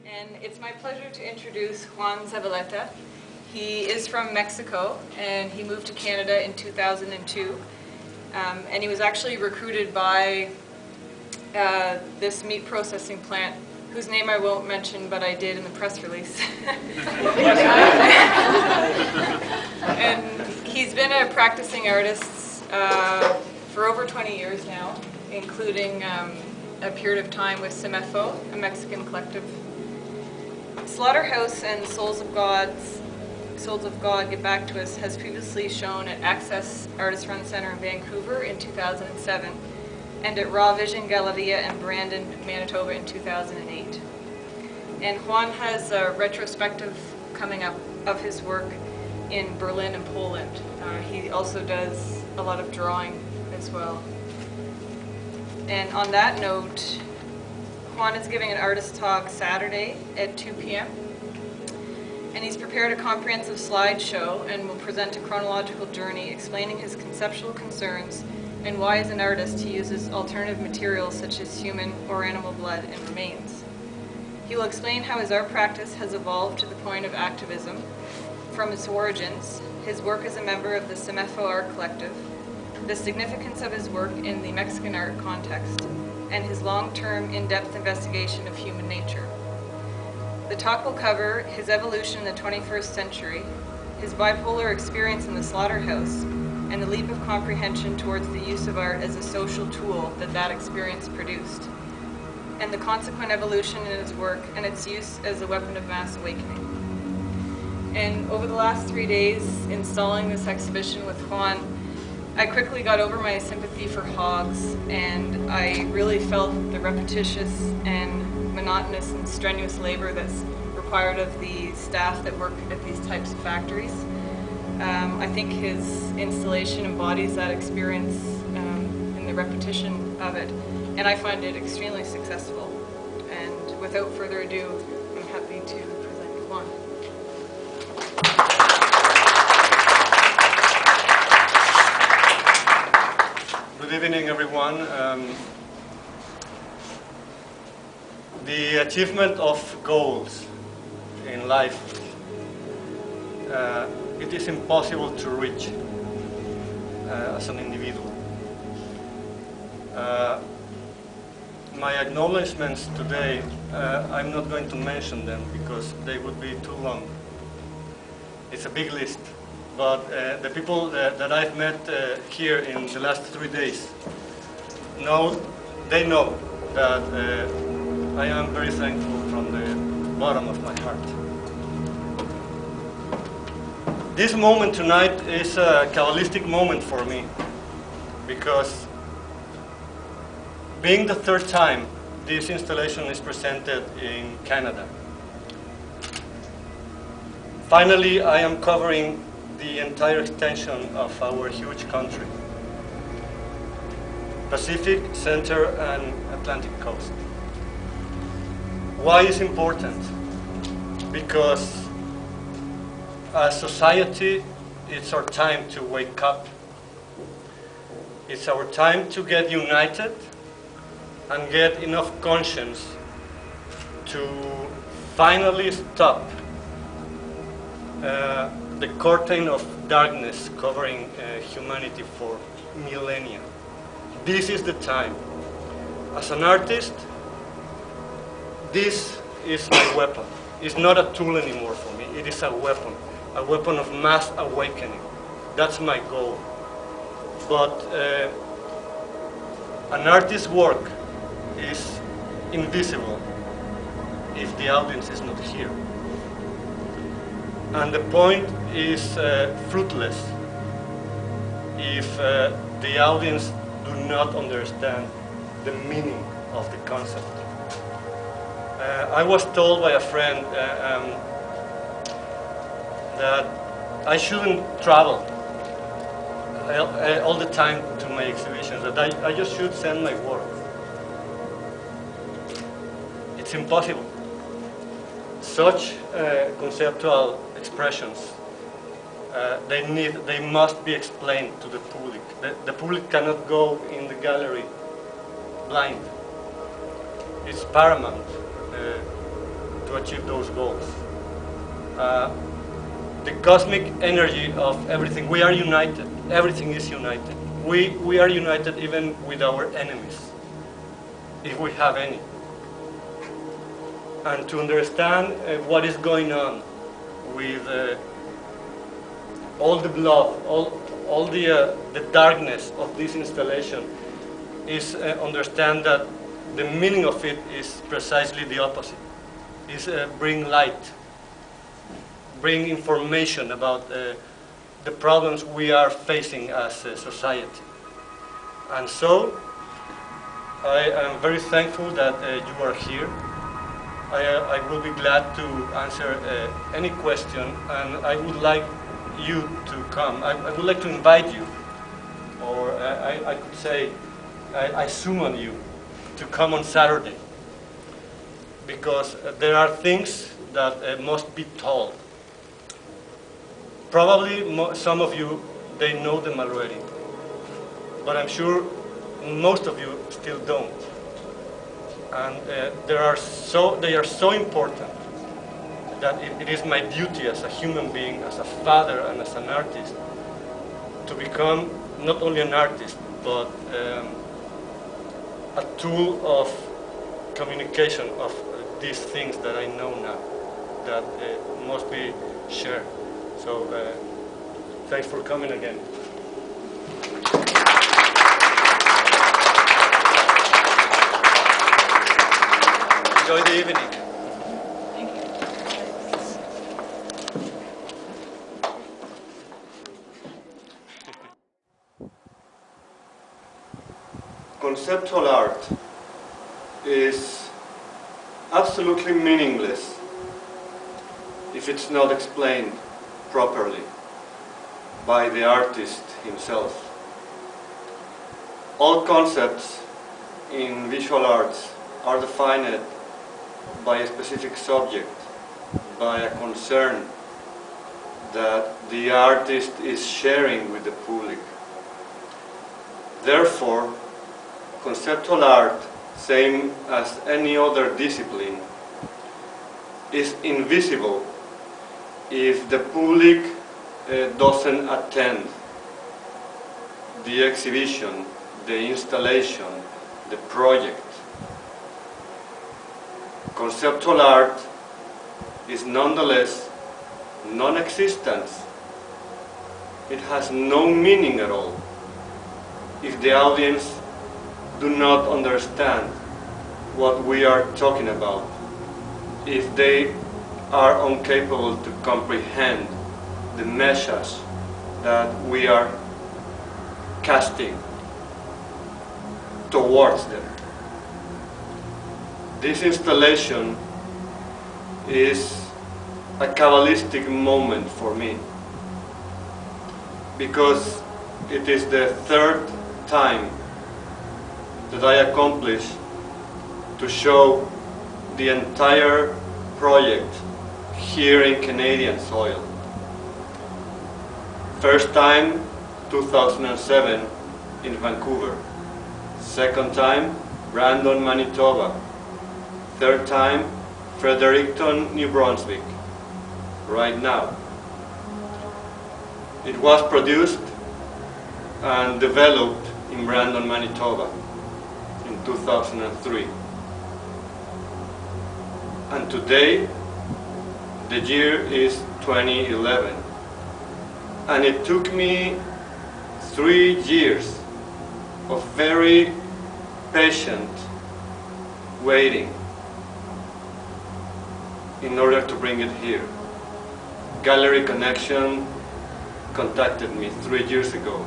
And it's my pleasure to introduce Juan Zavaleta. He is from Mexico, and he moved to Canada in 2002. And he was actually recruited by this meat processing plant, whose name I won't mention, but I did in the press release. And he's been a practicing artist for over 20 years now, including a period of time with CEMEFO, a Mexican collective. Slaughterhouse and Souls of God Get Back to Us has previously shown at Access Artist Run Center in Vancouver in 2007 and at Raw Vision Galleria in Brandon, Manitoba in 2008. And Juan has a retrospective coming up of his work in Berlin and Poland. He also does a lot of drawing as well. And on that note, Juan is giving an artist talk Saturday at 2 p.m. And he's prepared a comprehensive slideshow and will present a chronological journey explaining his conceptual concerns and why, as an artist, he uses alternative materials such as human or animal blood and remains. He will explain how his art practice has evolved to the point of activism from its origins, his work as a member of the CEMEFO Art Collective, the significance of his work in the Mexican art context, and his long-term, in-depth investigation of human nature. The talk will cover his evolution in the 21st century, his bipolar experience in the slaughterhouse, and the leap of comprehension towards the use of art as a social tool that experience produced, and the consequent evolution in his work and its use as a weapon of mass awakening. And over the last 3 days installing this exhibition with Juan, I quickly got over my sympathy for hogs, and I really felt the repetitious and monotonous and strenuous labor that's required of the staff that work at these types of factories. I think his installation embodies that experience in the repetition of it, and I find it extremely successful. And without further ado, I'm happy to present Juan. Good evening, everyone. The achievement of goals in life, it is impossible to reach as an individual. My acknowledgements today, I'm not going to mention them because they would be too long. It's a big list. But the people that I've met here in the last 3 days know that I am very thankful from the bottom of my heart. This moment tonight is a Kabbalistic moment for me, because being the third time this installation is presented in Canada, finally I am covering the entire extension of our huge country, Pacific, Center, and Atlantic coast. Why is important? Because as society, it's our time to wake up. It's our time to get united and get enough conscience to finally stop the curtain of darkness covering humanity for millennia. This is the time. As an artist, this is my weapon. It's not a tool anymore for me. It is a weapon of mass awakening. That's my goal. But an artist's work is invisible if the audience is not here. And the point is fruitless if the audience do not understand the meaning of the concept. I was told by a friend that I shouldn't travel all the time to my exhibitions, that I just should send my work. It's impossible. Such conceptual expressions, they must be explained to the public. The public cannot go in the gallery blind. It's paramount to to achieve those goals. The cosmic energy of everything, we are united. Everything is united. We are united even with our enemies, if we have any. And to understand what is going on with all the blood, all the darkness of this installation is understand that the meaning of it is precisely the opposite. Is bring light, bring information about the problems we are facing as a society. And so, I am very thankful that you are here. I will be glad to answer any question, and I would like you to come. I would like to invite you, or I could say, I summon you to come on Saturday, because there are things that must be told. Probably some of you, they know them already, but I'm sure most of you still don't. And they are so important that it is my duty as a human being, as a father and as an artist, to become not only an artist, but a tool of communication of these things that I know now, that must be shared. So thanks for coming again. Enjoy the evening. Thank you. Conceptual art is absolutely meaningless if it's not explained properly by the artist himself. All concepts in visual arts are defined by a specific subject, by a concern that the artist is sharing with the public. Therefore, conceptual art, same as any other discipline, is invisible if the public doesn't attend the exhibition, the installation, the project. Conceptual art is nonetheless non-existent. It has no meaning at all if the audience do not understand what we are talking about, if they are incapable to comprehend the message that we are casting towards them. This installation is a Kabbalistic moment for me, because it is the third time that I accomplish to show the entire project here in Canadian soil. First time, 2007 in Vancouver. Second time, Brandon, Manitoba. Third time, Fredericton, New Brunswick, right now. It was produced and developed in Brandon, Manitoba in 2003. And today, the year is 2011. And it took me 3 years of very patient waiting in order to bring it here. Gallery Connexion contacted me 3 years ago,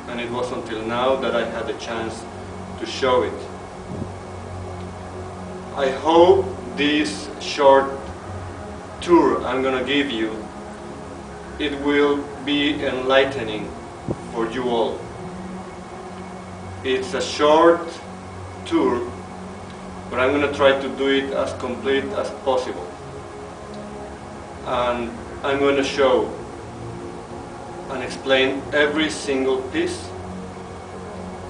and it was until now that I had the chance to show it. I hope this short tour I'm gonna give you, it will be enlightening for you all. It's a short tour, but I'm gonna try to do it as complete as possible. And I'm going to show and explain every single piece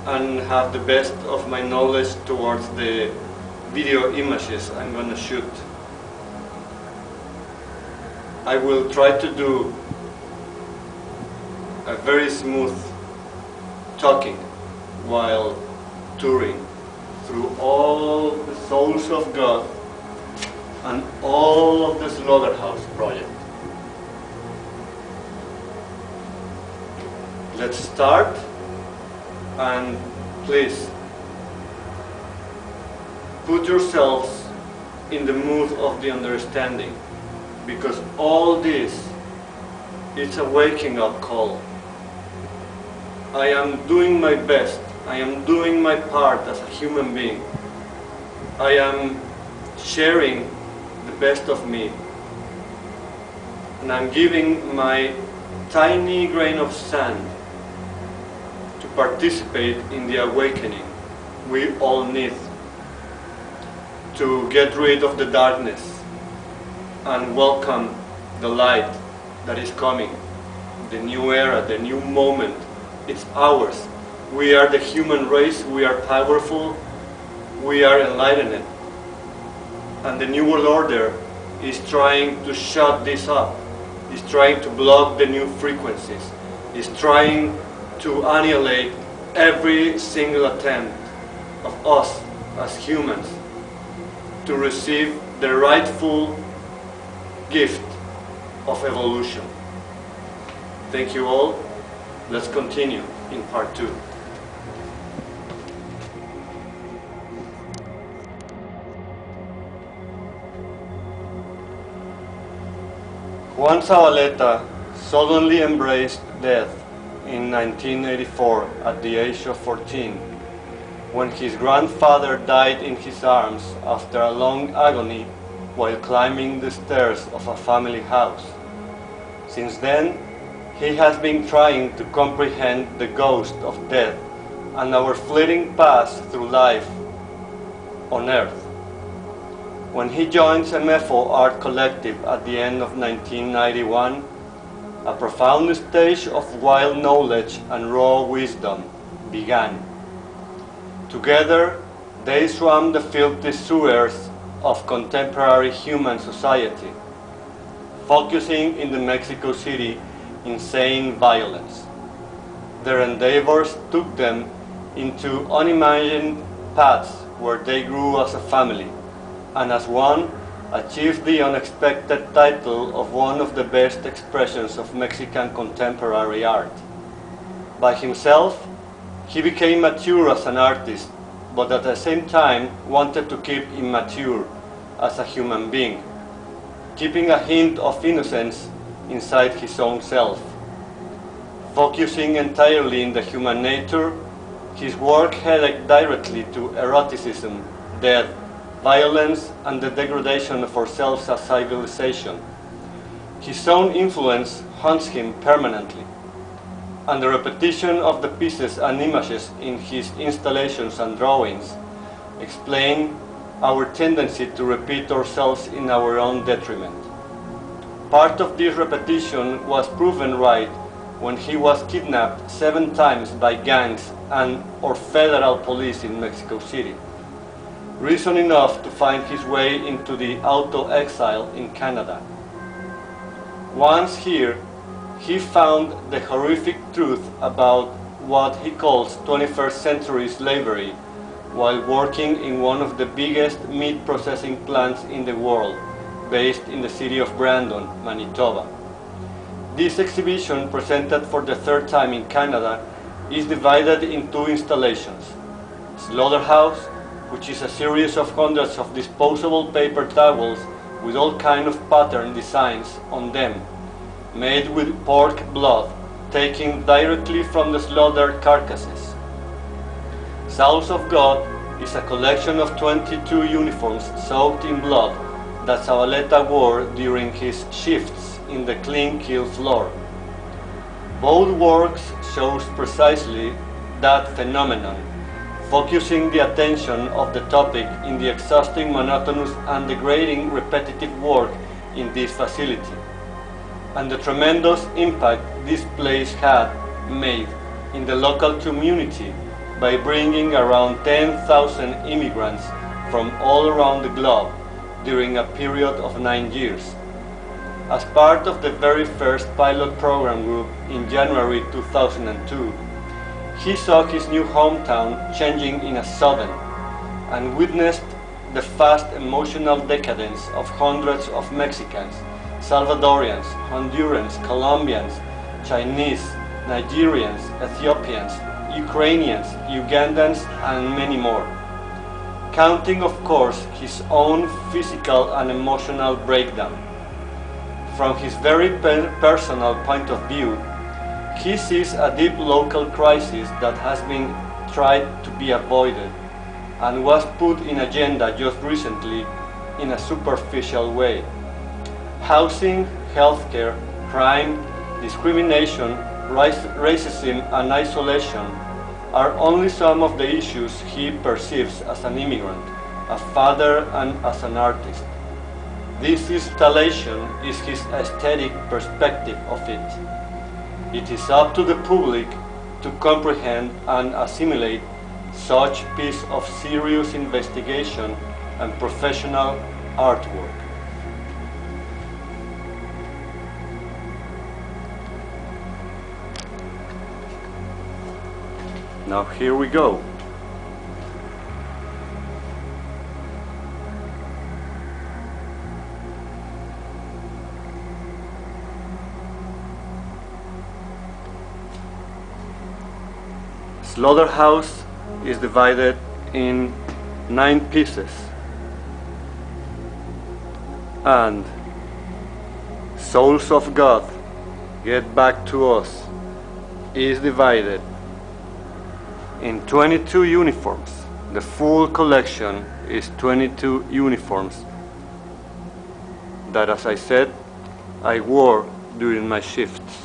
and have the best of my knowledge towards the video images I'm going to shoot. I will try to do a very smooth talking while touring through all the souls of God and all of the Slaughterhouse Project. Let's start, and please put yourselves in the mood of the understanding, because all this is a waking up call. I am doing my best. I am doing my part as a human being. I am sharing the best of me. And I'm giving my tiny grain of sand to participate in the awakening we all need to get rid of the darkness and welcome the light that is coming, the new era, the new moment. It's ours. We are the human race, we are powerful, we are enlightened. And the New World Order is trying to shut this up, is trying to block the new frequencies, is trying to annihilate every single attempt of us as humans to receive the rightful gift of evolution. Thank you all. Let's continue in part 2. Juan Zavaleta suddenly embraced death in 1984 at the age of 14, when his grandfather died in his arms after a long agony while climbing the stairs of a family house. Since then, he has been trying to comprehend the ghost of death and our fleeting path through life on Earth. When he joins MFO Art Collective at the end of 1991, a profound stage of wild knowledge and raw wisdom began. Together, they swam the filthy sewers of contemporary human society, focusing in the Mexico City insane violence. Their endeavors took them into unimagined paths where they grew as a family, and as one achieved the unexpected title of one of the best expressions of Mexican contemporary art. By himself, he became mature as an artist, but at the same time wanted to keep immature as a human being, keeping a hint of innocence inside his own self. Focusing entirely in the human nature, his work headed directly to eroticism, death, violence, and the degradation of ourselves as civilization. His own influence haunts him permanently, and the repetition of the pieces and images in his installations and drawings explain our tendency to repeat ourselves in our own detriment. Part of this repetition was proven right when he was kidnapped 7 times by gangs and or federal police in Mexico City. Reason enough to find his way into the auto-exile in Canada. Once here, he found the horrific truth about what he calls 21st century slavery while working in one of the biggest meat processing plants in the world, based in the city of Brandon, Manitoba. This exhibition, presented for the 3rd time in Canada, is divided in 2 installations. Slaughterhouse, which is a series of hundreds of disposable paper towels with all kinds of pattern designs on them, made with pork blood taken directly from the slaughtered carcasses. Souls of God is a collection of 22 uniforms soaked in blood that Zavaleta wore during his shifts in the clean kill floor. Both works shows precisely that phenomenon, focusing the attention of the topic in the exhausting, monotonous, and degrading repetitive work in this facility, and the tremendous impact this place had made in the local community by bringing around 10,000 immigrants from all around the globe during a period of 9 years. as part of the very first pilot program group in January 2002, he saw his new hometown changing in a sudden and witnessed the fast emotional decadence of hundreds of Mexicans, Salvadorians, Hondurans, Colombians, Chinese, Nigerians, Ethiopians, Ukrainians, Ugandans, and many more. Counting, of course, his own physical and emotional breakdown. From his very personal point of view, he sees a deep local crisis that has been tried to be avoided and was put in agenda just recently in a superficial way. Housing, healthcare, crime, discrimination, racism, and isolation are only some of the issues he perceives as an immigrant, a father, and as an artist. This installation is his aesthetic perspective of it. It is up to the public to comprehend and assimilate such piece of serious investigation and professional artwork. Now here we go. Slaughterhouse is divided in 9 pieces, and Souls of God, Get Back to Us is divided in 22 uniforms. The full collection is 22 uniforms that, as I said, I wore during my shifts.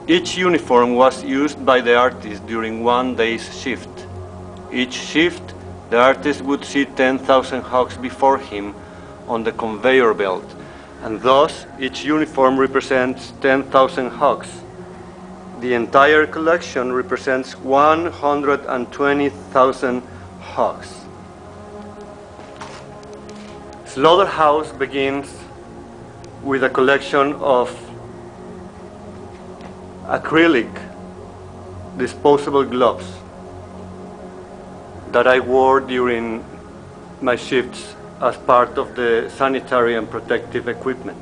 Each uniform was used by the artist during one day's shift. Each shift, the artist would see 10,000 hogs before him on the conveyor belt, and thus each uniform represents 10,000 hogs. The entire collection represents 120,000 hogs. Slaughterhouse begins with a collection of acrylic disposable gloves that I wore during my shifts as part of the sanitary and protective equipment.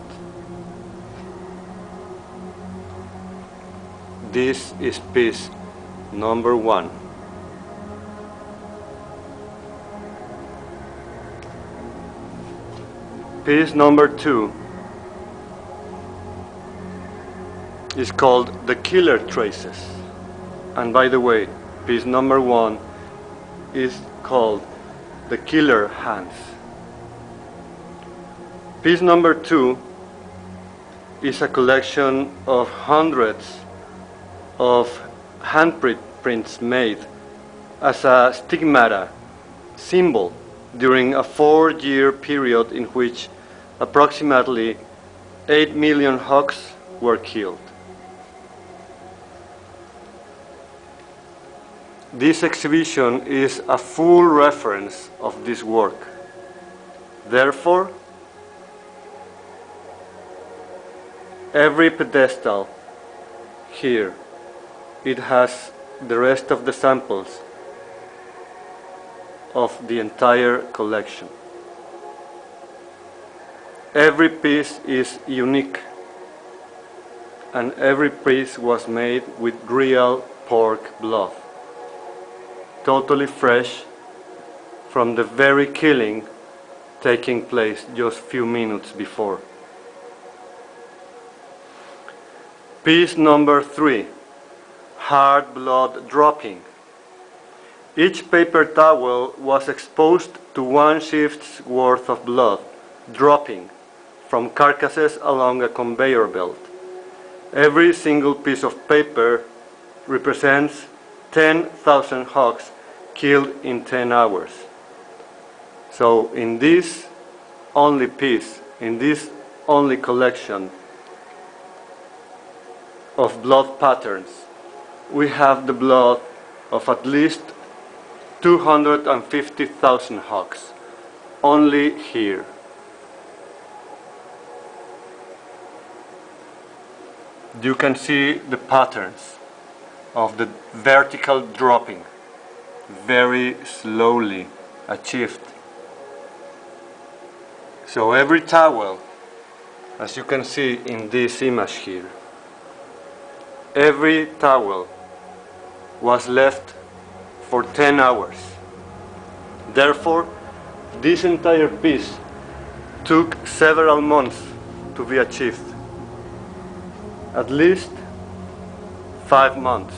This is piece number 1. Piece number 2 is called The Killer Traces. And by the way, piece number 1 is called The Killer Hands. Piece number 2 is a collection of hundreds of handprints made as a stigmata symbol during a 4-year period in which approximately 8 million hogs were killed. This exhibition is a full reference of this work. Therefore, every pedestal here, it has the rest of the samples of the entire collection. Every piece is unique, and every piece was made with real pork blood, totally fresh from the very killing taking place just few minutes before. Piece number 3, hard blood dropping. Each paper towel was exposed to 1 shift's worth of blood dropping from carcasses along a conveyor belt. Every single piece of paper represents 10,000 hogs killed in 10 hours. So in this only piece, in this only collection of blood patterns, we have the blood of at least 250,000 hogs, only here. You can see the patterns of the vertical dropping, very slowly achieved. So every towel, as you can see in this image here, every towel was left for 10 hours. Therefore, this entire piece took several months to be achieved. At least 5 months.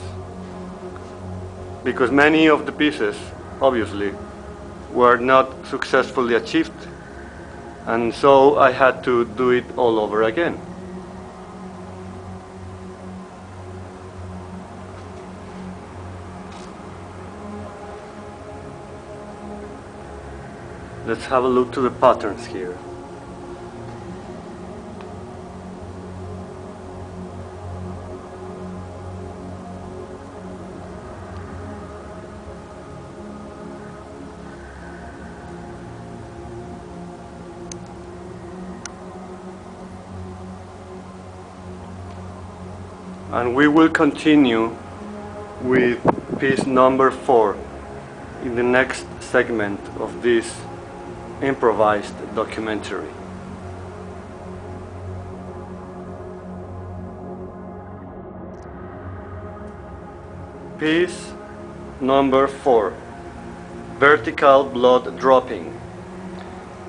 Because many of the pieces, obviously, were not successfully achieved. And so I had to do it all over again. Let's have a look to the patterns here. And we will continue with piece number 4 in the next segment of this improvised documentary. Piece number 4, vertical blood dropping.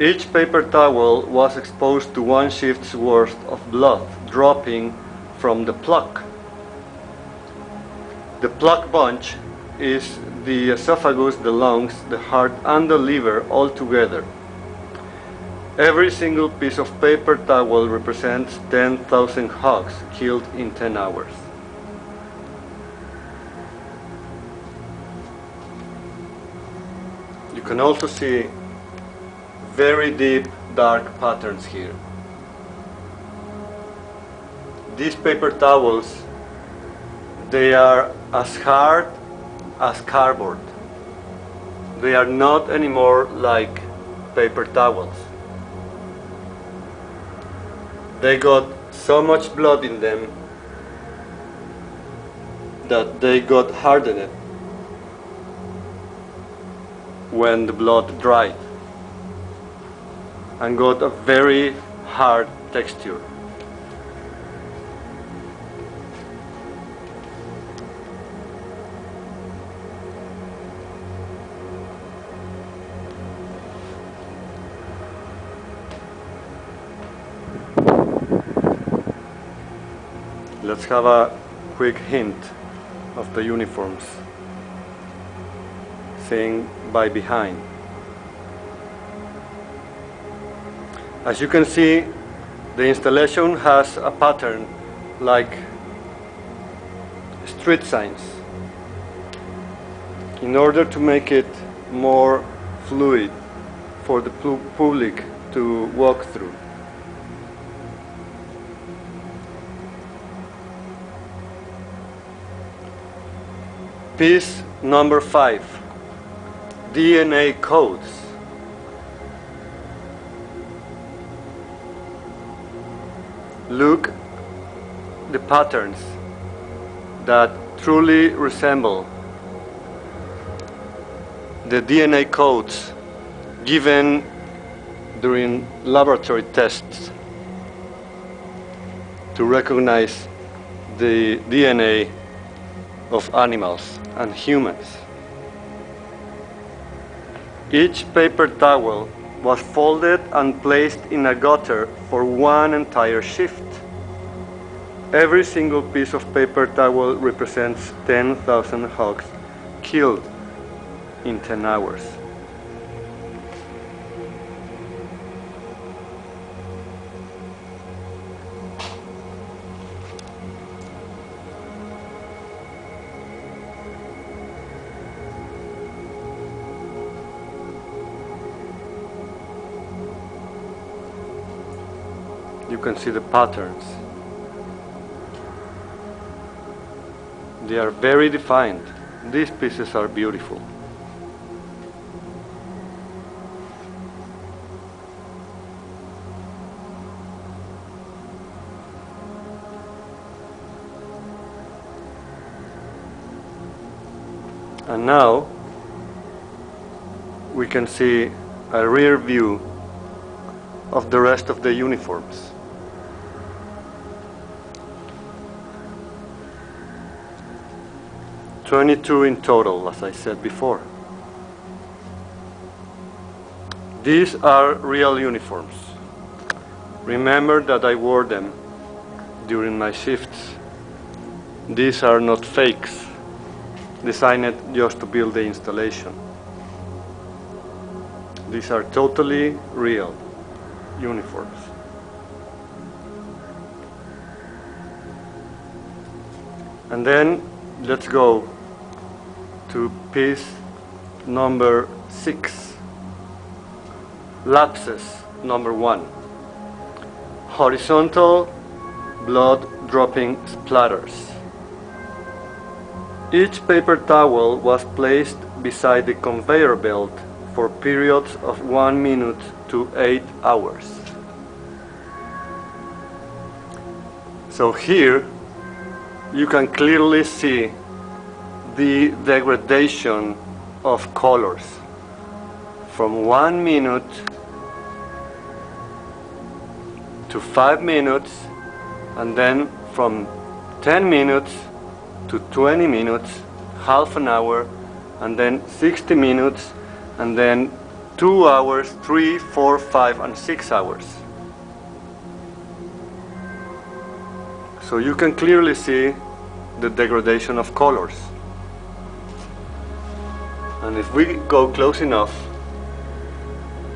Each paper towel was exposed to 1 shift's worth of blood dropping from the pluck. The pluck bunch is the esophagus, the lungs, the heart, and the liver all together. Every single piece of paper towel represents 10,000 hogs killed in 10 hours. You can also see very deep, dark patterns here. These paper towels, they are as hard as cardboard. They are not anymore like paper towels. They got so much blood in them that they got hardened when the blood dried and got a very hard texture. Let's have a quick hint of the uniforms, saying by behind. As you can see, the installation has a pattern like street signs in order to make it more fluid for the public to walk through. Piece number 5, DNA codes. Look the patterns that truly resemble the DNA codes given during laboratory tests to recognize the DNA of animals and humans. Each paper towel was folded and placed in a gutter for 1 entire shift. Every single piece of paper towel represents 10,000 hogs killed in 10 hours. You can see the patterns. They are very defined. These pieces are beautiful. And now we can see a rear view of the rest of the uniforms. "22 in total, as I said before. These are real uniforms. Remember that I wore them during my shifts. These are not fakes, designed just to build the installation. These are totally real uniforms. And then let's go to piece number 6. Lapses number 1. Horizontal blood dropping splatters. Each paper towel was placed beside the conveyor belt for periods of 1 minute to 8 hours. So here you can clearly see the degradation of colors from 1 minute to 5 minutes, and then from 10 minutes to 20 minutes, half an hour, and then 60 minutes, and then 2 hours, 3, 4, 5, and 6 hours. So you can clearly see the degradation of colors. And if we go close enough,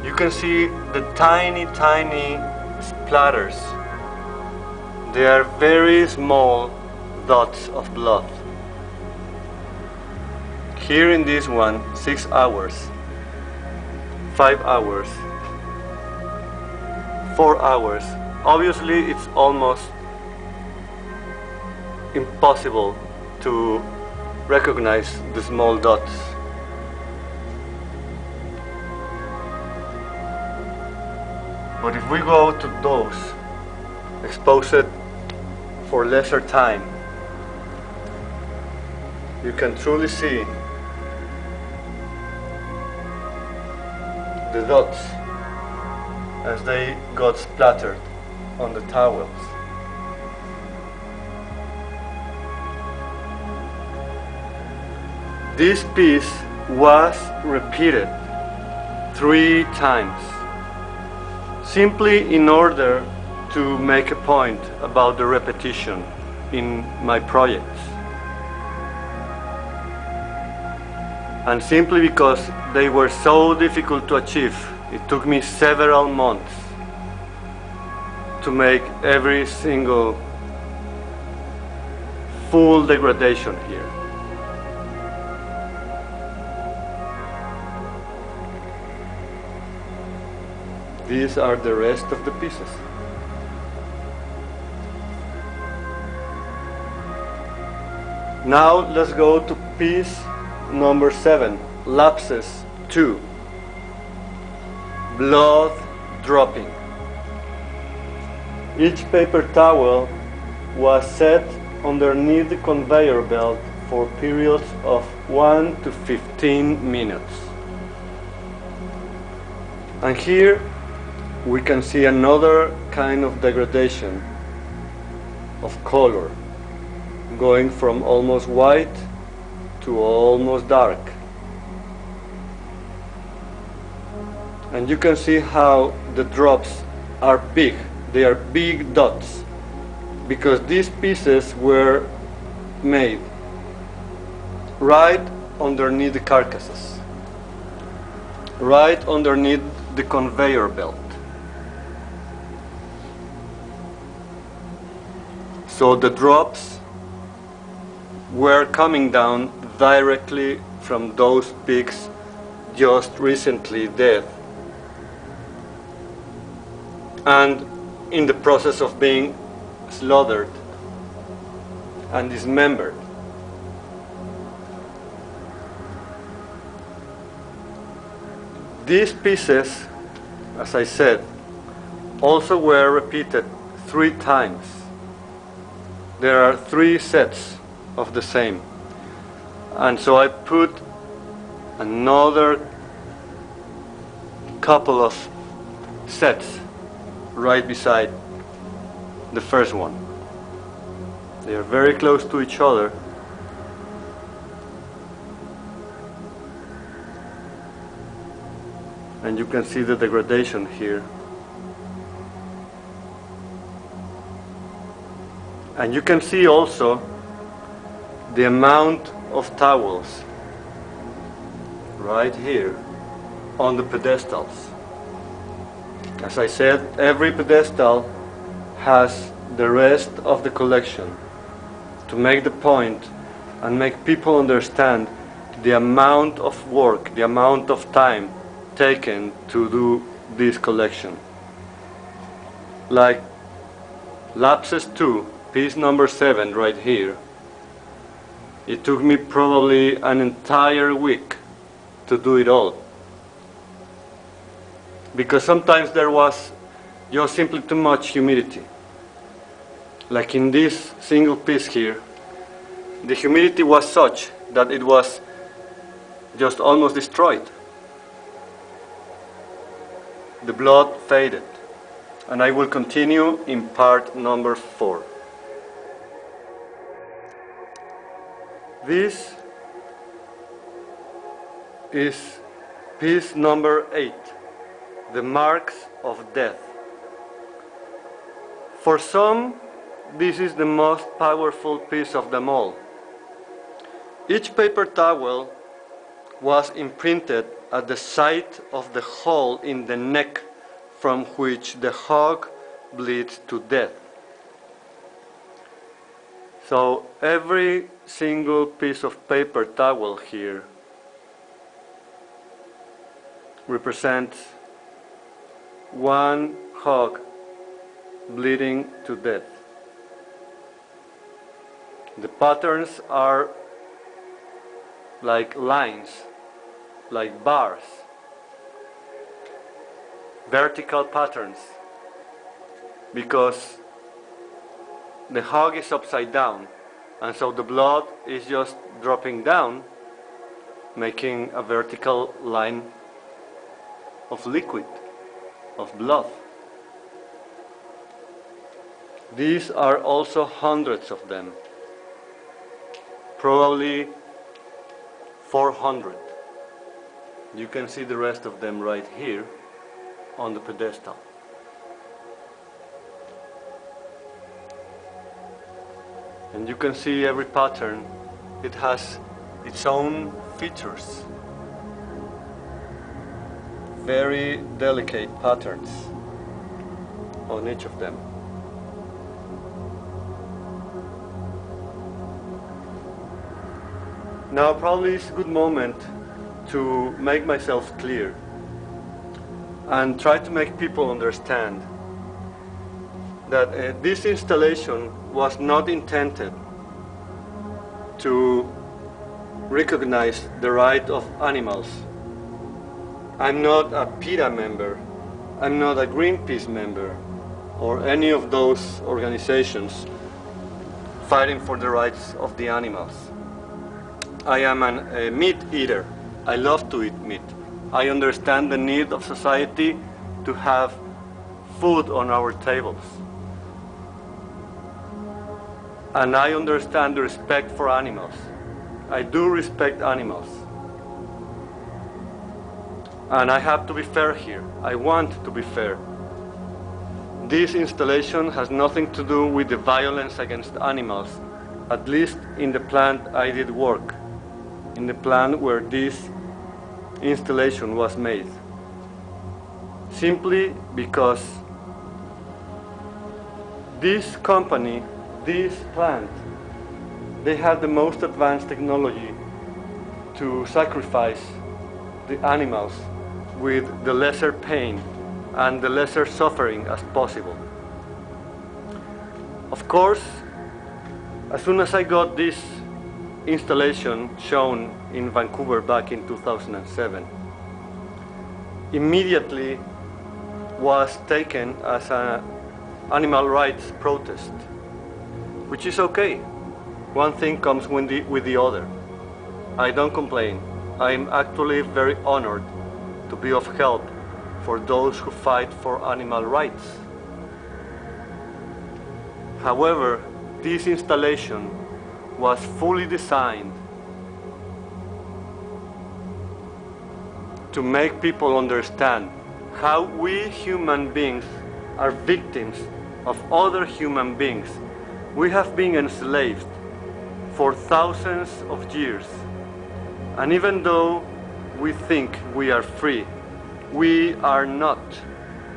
you can see the tiny, tiny splatters. They are very small dots of blood. Here in this one, 6 hours, 5 hours, 4 hours. Obviously, it's almost impossible to recognize the small dots. But if we go to those exposed for lesser time, you can truly see the dots as they got splattered on the towels. This piece was repeated 3 times, simply in order to make a point about the repetition in my projects. And simply because they were so difficult to achieve, it took me several months to make every single full degradation here. These are the rest of the pieces. Now let's go to piece number 7, lapses 2, blood dropping. Each paper towel was set underneath the conveyor belt for periods of 1 to 15 minutes. And here we can see another kind of degradation of color, going from almost white to almost dark. And you can see how the drops are big. They are big dots, because these pieces were made right underneath the carcasses, right underneath the conveyor belt. So the drops were coming down directly from those pigs just recently dead, and in the process of being slaughtered and dismembered. These pieces, as I said, also were repeated 3 times. There are 3 sets of the same. And so I put another couple of sets right beside the first one. They are very close to each other. And you can see the degradation here. And you can see also the amount of towels right here on the pedestals. As I said, every pedestal has the rest of the collection to make the point and make people understand the amount of work, the amount of time taken to do this collection. Like Lapses 2, piece number 7 right here. It took me probably an entire week to do it all. Because sometimes there was just simply too much humidity. Like in this single piece here, the humidity was such that it was just almost destroyed. The blood faded. And I will continue in part number 4. This is piece number 8, the marks of death. For some, this is the most powerful piece of them all. Each paper towel was imprinted at the site of the hole in the neck from which the hog bleeds to death. So every single piece of paper towel here represents one hog bleeding to death. The patterns are like lines, like bars, vertical patterns, because the hog is upside down, and so the blood is just dropping down, making a vertical line of liquid, of blood. These are also hundreds of them, probably 400. You can see the rest of them right here on the pedestal. And you can see every pattern, it has its own features. Very delicate patterns on each of them. Now probably is a good moment to make myself clear and try to make people understand that this installation was not intended to recognize the right of animals. I'm not a PETA member, I'm not a Greenpeace member, or any of those organizations fighting for the rights of the animals. I am a meat eater. I love to eat meat. I understand the need of society to have food on our tables. And I understand the respect for animals. I do respect animals. And I have to be fair here. I want to be fair. This installation has nothing to do with the violence against animals, at least in the plant I did work, in the plant where this installation was made. Simply because this company, this plant, they have the most advanced technology to sacrifice the animals with the lesser pain and the lesser suffering as possible. Of course, as soon as I got this installation shown in Vancouver back in 2007, immediately was taken as an animal rights protest, which is okay. One thing comes with the other. I don't complain. I'm actually very honored to be of help for those who fight for animal rights. However, this installation was fully designed to make people understand how we human beings are victims of other human beings. We have been enslaved for thousands of years. And even though we think we are free, we are not.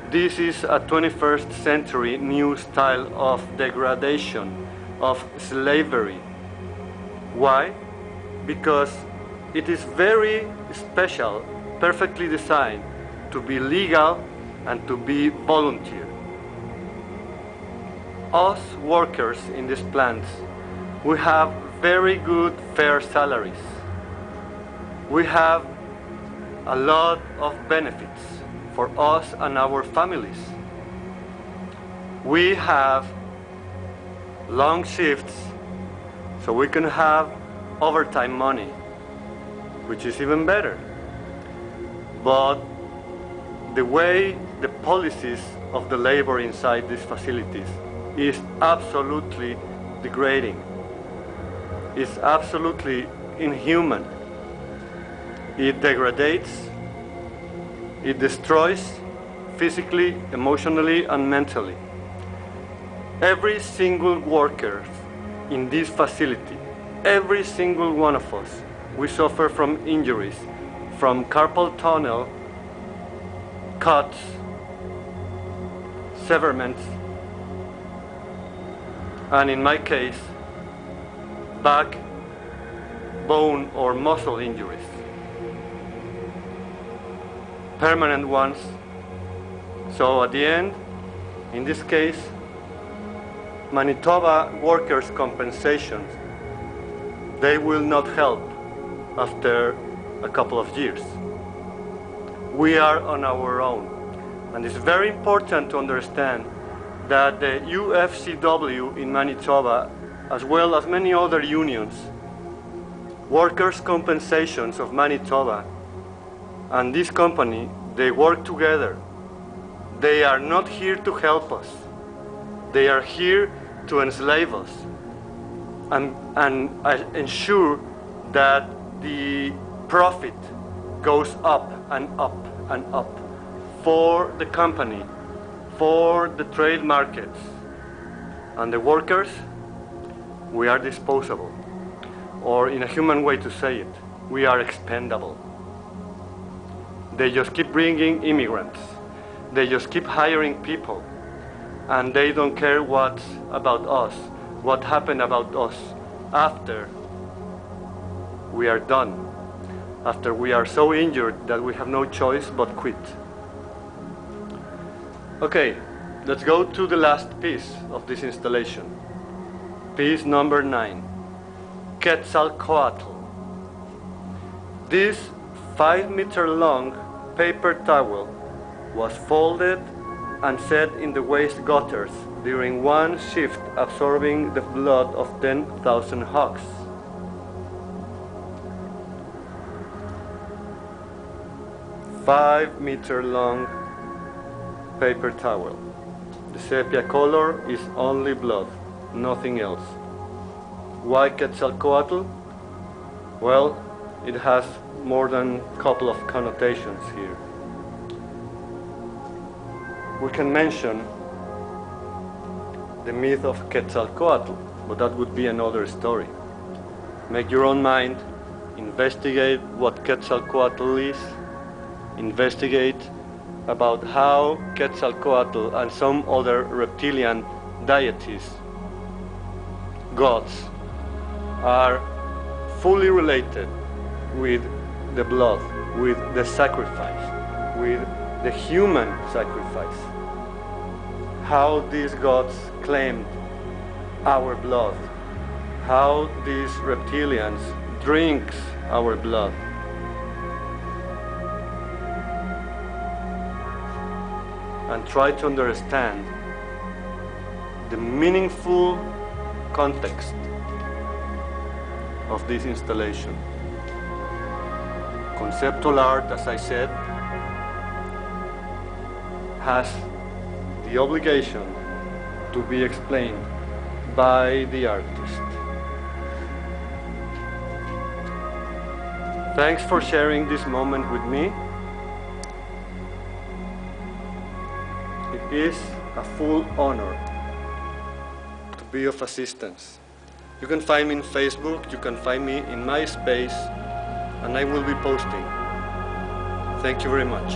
This is a 21st century new style of degradation, of slavery. Why? Because it is very special, perfectly designed to be legal and to be volunteer. Us workers in these plants, we have very good fair salaries. We have a lot of benefits for us and our families. We have long shifts, so we can have overtime money, which is even better. But the way the policies of the labor inside these facilities is absolutely degrading. It's absolutely inhuman. It degrades, it destroys physically, emotionally, and mentally. Every single worker in this facility, every single one of us, we suffer from injuries, from carpal tunnel, cuts, severments, and in my case, back, bone, or muscle injuries. Permanent ones. So at the end, in this case, Manitoba workers' compensations, they will not help after a couple of years. We are on our own. And it's very important to understand that the UFCW in Manitoba, as well as many other unions, Workers' Compensations of Manitoba, and this company, they work together. They are not here to help us. They are here to enslave us and ensure that the profit goes up and up and up for the company, for the trade markets. And the workers, we are disposable. Or in a human way to say it, we are expendable. They just keep bringing immigrants. They just keep hiring people. And they don't care what's about us, what happened about us after we are done, after we are so injured that we have no choice but quit. Okay, let's go to the last piece of this installation. Piece number 9, Quetzalcoatl. This 5-meter-long paper towel was folded and set in the waste gutters during one shift, absorbing the blood of 10,000 hogs. Five-meter-long paper towel. The sepia color is only blood, nothing else. Why Quetzalcoatl? Well, it has more than a couple of connotations here. We can mention the myth of Quetzalcoatl, but that would be another story. Make your own mind, investigate what Quetzalcoatl is, investigate about how Quetzalcoatl and some other reptilian deities, gods, are fully related with the blood, with the sacrifice, with the human sacrifice. How these gods claimed our blood, how these reptilians drinks our blood. And try to understand the meaningful context of this installation. Conceptual art, as I said, has the obligation to be explained by the artist. Thanks for sharing this moment with me. It is a full honor to be of assistance. You can find me in Facebook, you can find me in MySpace, and I will be posting. Thank you very much.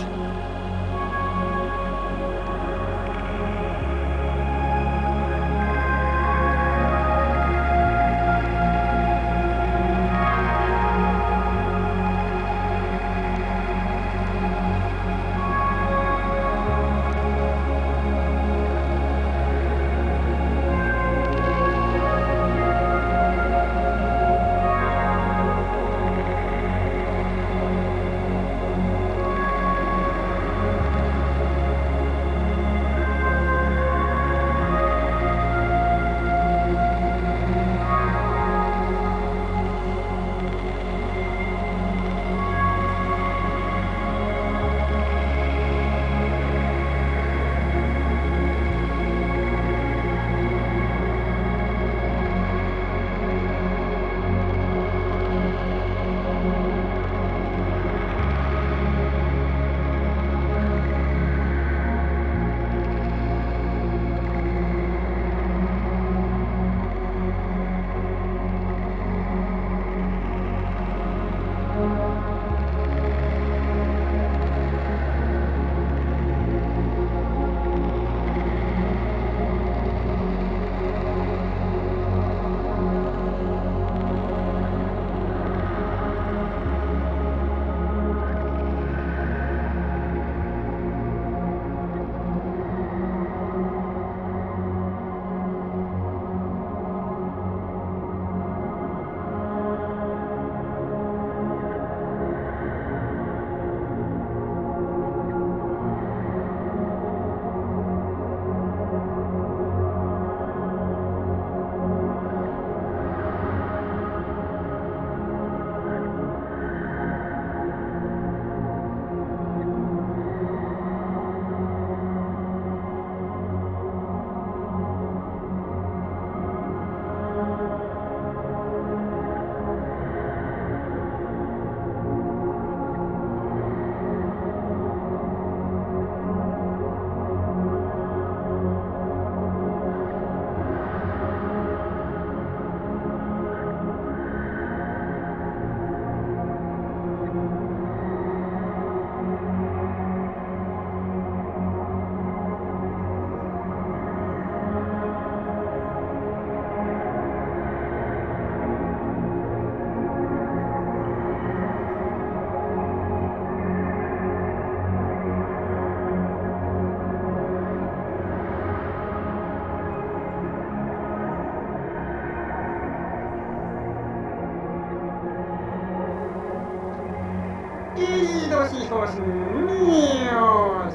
Queridos hijos míos,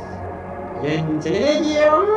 ¿y en serio?